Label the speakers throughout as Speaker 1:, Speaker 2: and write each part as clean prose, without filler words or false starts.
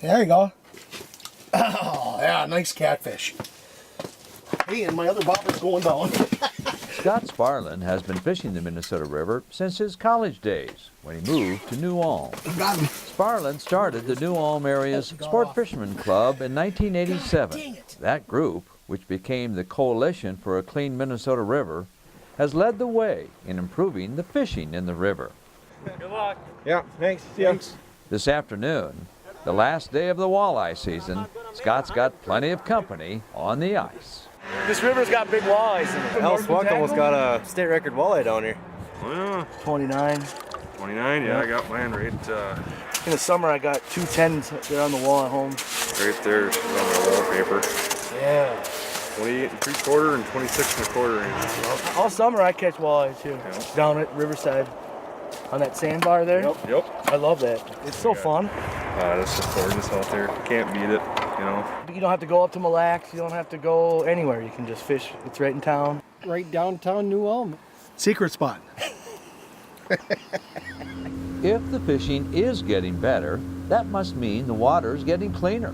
Speaker 1: There you go. Oh, yeah, nice catfish. Hey, and my other bobber's going down.
Speaker 2: Scott Sparlin has been fishing the Minnesota River since his college days when he moved to New Ulm. Sparlin started the New Ulm area's Sport Fishermen Club in 1987. That group, which became the Coalition for a Clean Minnesota River, has led the way in improving the fishing in the river.
Speaker 3: Good luck.
Speaker 4: Yeah, thanks. Thanks.
Speaker 2: This afternoon, the last day of the walleye season, Scott's got plenty of company on the ice.
Speaker 3: This river's got big walleyes in it.
Speaker 4: Al Swuck almost got a state record walleye down here.
Speaker 5: Oh, yeah.
Speaker 3: 29.
Speaker 5: 29, yeah, I got mine right
Speaker 3: In the summer, I got 2 10s there on the wall at home.
Speaker 5: right there on my wallpaper.
Speaker 3: Yeah.
Speaker 5: 28 and 3/4 and 26 and 1/4 inch.
Speaker 3: All summer, I catch walleye too.
Speaker 5: Yeah.
Speaker 3: Down at Riverside, on that sandbar there.
Speaker 5: Yep.
Speaker 3: I love that. It's so fun.
Speaker 5: It's just gorgeous out there. Can't beat it, you know.
Speaker 3: You don't have to go up to Mille Lacs. You don't have to go anywhere. You can just fish. It's right in town.
Speaker 1: Right downtown New Ulm. Secret spot.
Speaker 2: If the fishing is getting better, that must mean the water's getting cleaner.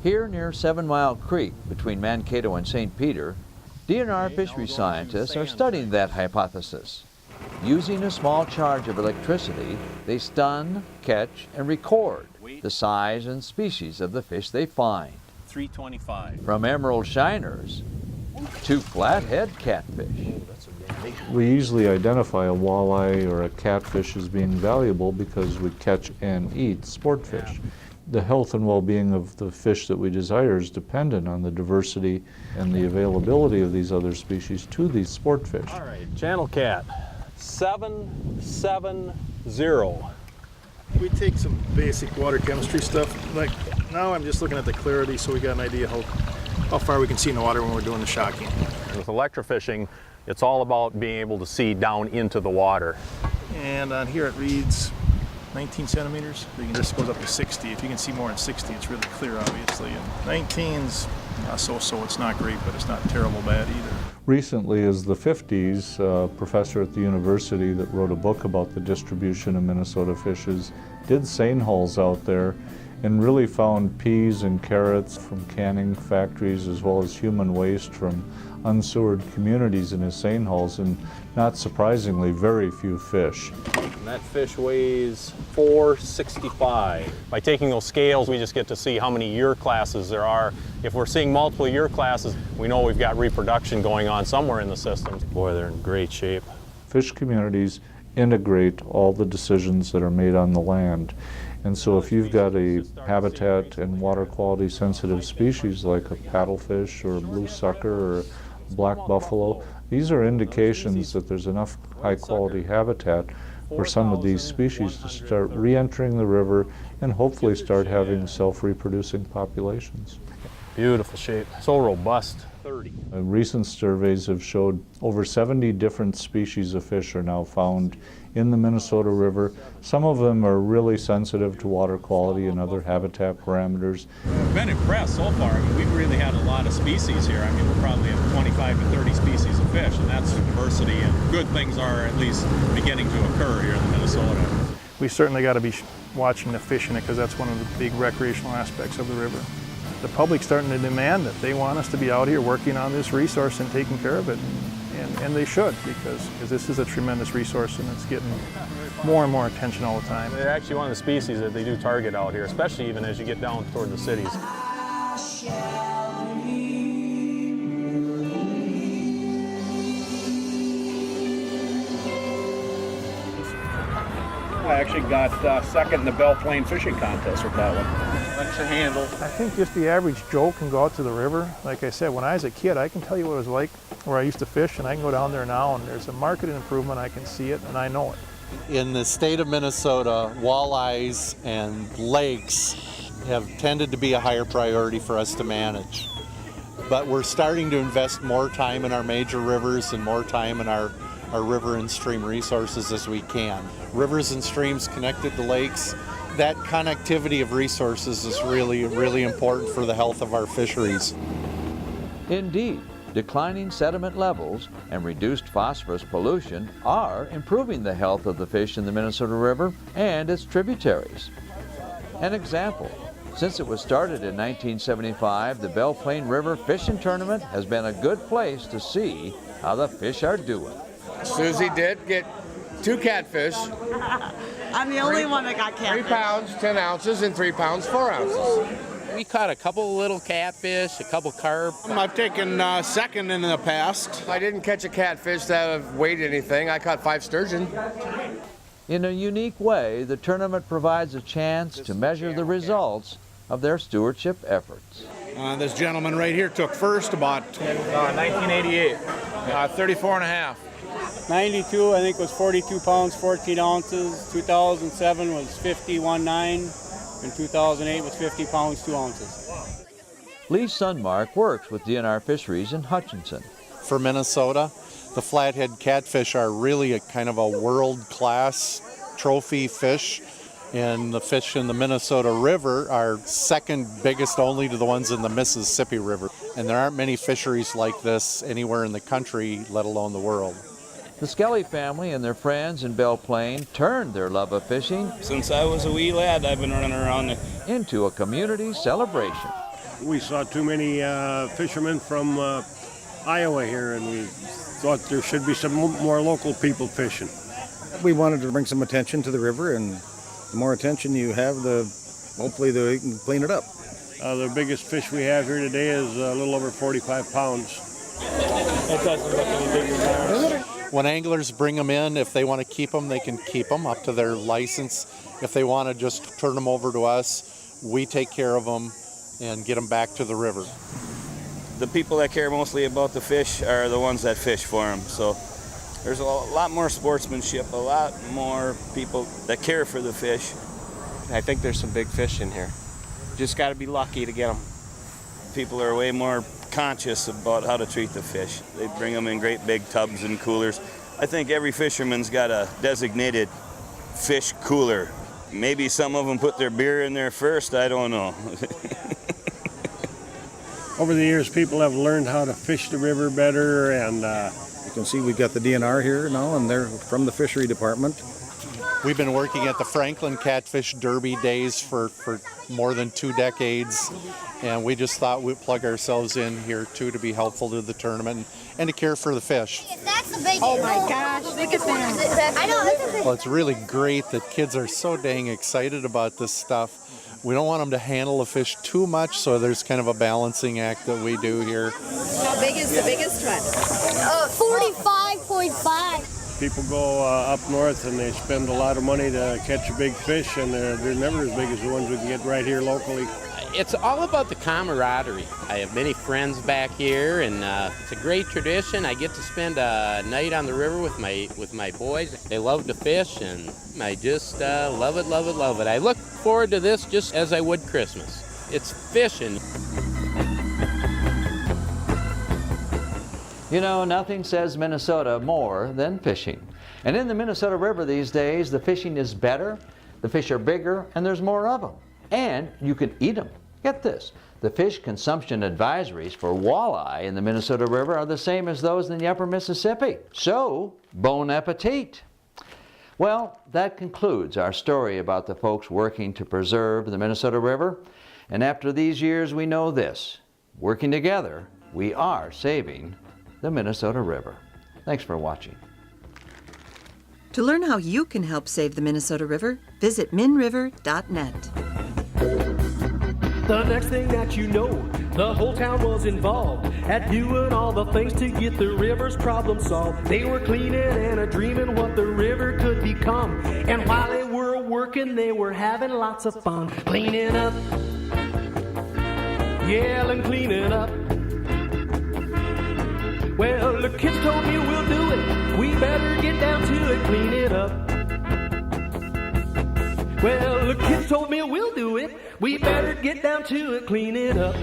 Speaker 2: Here near 7 Mile Creek, between Mankato and St. Peter, DNR fishery scientists are studying that hypothesis. Using a small charge of electricity, they stun, catch, and record the size and species of the fish they find.
Speaker 6: 325.
Speaker 2: From emerald shiners to flathead catfish.
Speaker 7: We easily identify a walleye or a catfish as being valuable because we catch and eat sport fish. The health and well-being of the fish that we desire is dependent on the diversity and the availability of these other species to these sport fish.
Speaker 6: All right, channel cat, 770.
Speaker 8: We take some basic water chemistry stuff. Like now I'm just looking at the clarity so we got an idea how far we can see in the water when we're doing the shocking.
Speaker 6: With electrofishing, it's all about being able to see down into the water.
Speaker 8: And on here it reads 19 centimeters. This goes up to 60. If you can see more than 60, it's really clear, obviously. And 19's not so, it's not great, but it's not terrible bad either.
Speaker 7: Recently, as the 50s, a professor at the university that wrote a book about the distribution of Minnesota fishes did seine hulls out there and really found peas and carrots from canning factories as well as human waste from unsewered communities in his seine hulls, and not surprisingly, very few fish.
Speaker 6: And that fish weighs 465. By taking those scales, we just get to see how many year classes there are. If we're seeing multiple year classes, we know we've got reproduction going on somewhere in the system. Boy, they're in great shape.
Speaker 7: Fish communities integrate all the decisions that are made on the land. And so if you've got a habitat and water quality sensitive species like a paddlefish or a blue sucker or black buffalo, these are indications that there's enough high quality habitat for some of these species to start re-entering the river and hopefully start having self-reproducing populations.
Speaker 6: Beautiful shape, so robust. 30.
Speaker 7: Recent surveys have showed over 70 different species of fish are now found in the Minnesota River. Some of them are really sensitive to water quality and other habitat parameters.
Speaker 6: I've been impressed so far. I mean, we've really had a lot of species here. I mean, we're probably at 25 to 30 species of fish, and that's diversity, and good things are at least beginning to occur here in Minnesota.
Speaker 8: We certainly got to be watching the fish in it because that's one of the big recreational aspects of the river. The public's starting to demand that they want us to be out here working on this resource and taking care of it. And they should, because this is a tremendous resource and it's getting more and more attention all the time.
Speaker 6: They're actually one of the species that they do target out here, especially even as you get down toward the cities.
Speaker 9: I actually got second in the Belle Plaine fishing contest with that one. That's a handle.
Speaker 8: I think just the average Joe can go out to the river. Like I said, when I was a kid, I can tell you what it was like where I used to fish, and I can go down there now and there's a marked improvement. I can see it and I know it.
Speaker 10: In the state of Minnesota, walleyes and lakes have tended to be a higher priority for us to manage. But we're starting to invest more time in our major rivers and more time in our river and stream resources as we can. Rivers and streams connected to lakes, that connectivity of resources is really, really important for the health of our fisheries.
Speaker 2: Indeed, declining sediment levels and reduced phosphorus pollution are improving the health of the fish in the Minnesota River and its tributaries. An example, Since it was started in 1975, the Belle Plaine River Fishing Tournament has been a good place to see how the fish are doing.
Speaker 11: Susie did get 2 catfish.
Speaker 12: I'm the only one that got catfish.
Speaker 11: 3 pounds, 10 ounces, and 3 pounds, 4 ounces.
Speaker 13: We caught a couple little catfish, a couple carp.
Speaker 11: I've taken second in the past. I didn't catch a catfish that weighed anything. I caught 5 sturgeon.
Speaker 2: In a unique way, the tournament provides a chance to measure the results of their stewardship efforts.
Speaker 11: This gentleman right here took first about
Speaker 9: 1988.
Speaker 11: 34 and a half.
Speaker 14: 92, I think, was 42 pounds, 14 ounces. 2007 was 51.9. And 2008 was 50 pounds, 2 ounces.
Speaker 2: Lee Sunmark works with DNR Fisheries in Hutchinson.
Speaker 10: For Minnesota, the flathead catfish are really a kind of a world-class trophy fish, and the fish in the Minnesota River are second biggest only to the ones in the Mississippi River. And there aren't many fisheries like this anywhere in the country, let alone the world.
Speaker 2: The Skelly family and their friends in Belle Plaine turned their love of fishing
Speaker 15: since I was a wee lad. I've been running around it
Speaker 2: into a community celebration.
Speaker 16: We saw too many fishermen from Iowa here, and we thought there should be some more local people fishing.
Speaker 17: We wanted to bring some attention to the river, and the more attention you have, hopefully you can clean it up.
Speaker 16: The biggest fish we have here today is a little over 45 pounds.
Speaker 14: It doesn't look any bigger now.
Speaker 10: When anglers bring them in, if they want to keep them, they can keep them up to their license. If they want to just turn them over to us, we take care of them and get them back to the river.
Speaker 15: The people that care mostly about the fish are the ones that fish for them. So there's a lot more sportsmanship, a lot more people that care for the fish.
Speaker 4: I think there's some big fish in here. Just got to be lucky to get them.
Speaker 15: People are way more conscious about how to treat the fish. They bring them in great big tubs and coolers. I think every fisherman's got a designated fish cooler. Maybe some of them put their beer in there first, I don't know.
Speaker 16: Over the years, people have learned how to fish the river better, and
Speaker 17: you can see we've got the DNR here now, and they're from the fishery department.
Speaker 10: We've been working at the Franklin Catfish Derby days for more than 2 decades, and we just thought we'd plug ourselves in here too to be helpful to the tournament and to care for the fish.
Speaker 12: Oh my gosh, look at that. I know.
Speaker 10: Well, it's really great that kids are so dang excited about this stuff. We don't want them to handle the fish too much, so there's kind of a balancing act that we do here.
Speaker 12: How big is the biggest one?
Speaker 18: 45.5.
Speaker 16: People go up north and they spend a lot of money to catch a big fish, and they're never as big as the ones we can get right here locally.
Speaker 13: It's all about the camaraderie. I have many friends back here, and it's a great tradition. I get to spend a night on the river with my boys. They love to fish, and I just love it, love it, love it. I look forward to this just as I would Christmas. It's fishing.
Speaker 2: You know, nothing says Minnesota more than fishing. And in the Minnesota River these days, the fishing is better, the fish are bigger, and there's more of them. And you can eat them. Get this, the fish consumption advisories for walleye in the Minnesota River are the same as those in the upper Mississippi. So, bon appetit. Well, that concludes our story about the folks working to preserve the Minnesota River. And after these years, we know this: working together, we are saving the Minnesota River. Thanks for watching.
Speaker 19: To learn how you can help save the Minnesota River, visit minriver.net.
Speaker 20: The next thing that you know, the whole town was involved at doing all the things to get the river's problem solved. They were cleaning and a-dreaming what the river could become. And while they were working, they were having lots of fun. Cleaning up, yelling, cleaning up. Well, the kids told me we'll do it. We better get down to it, clean it up. Well, the kids told me we'll do it. We better get down to it, clean it up.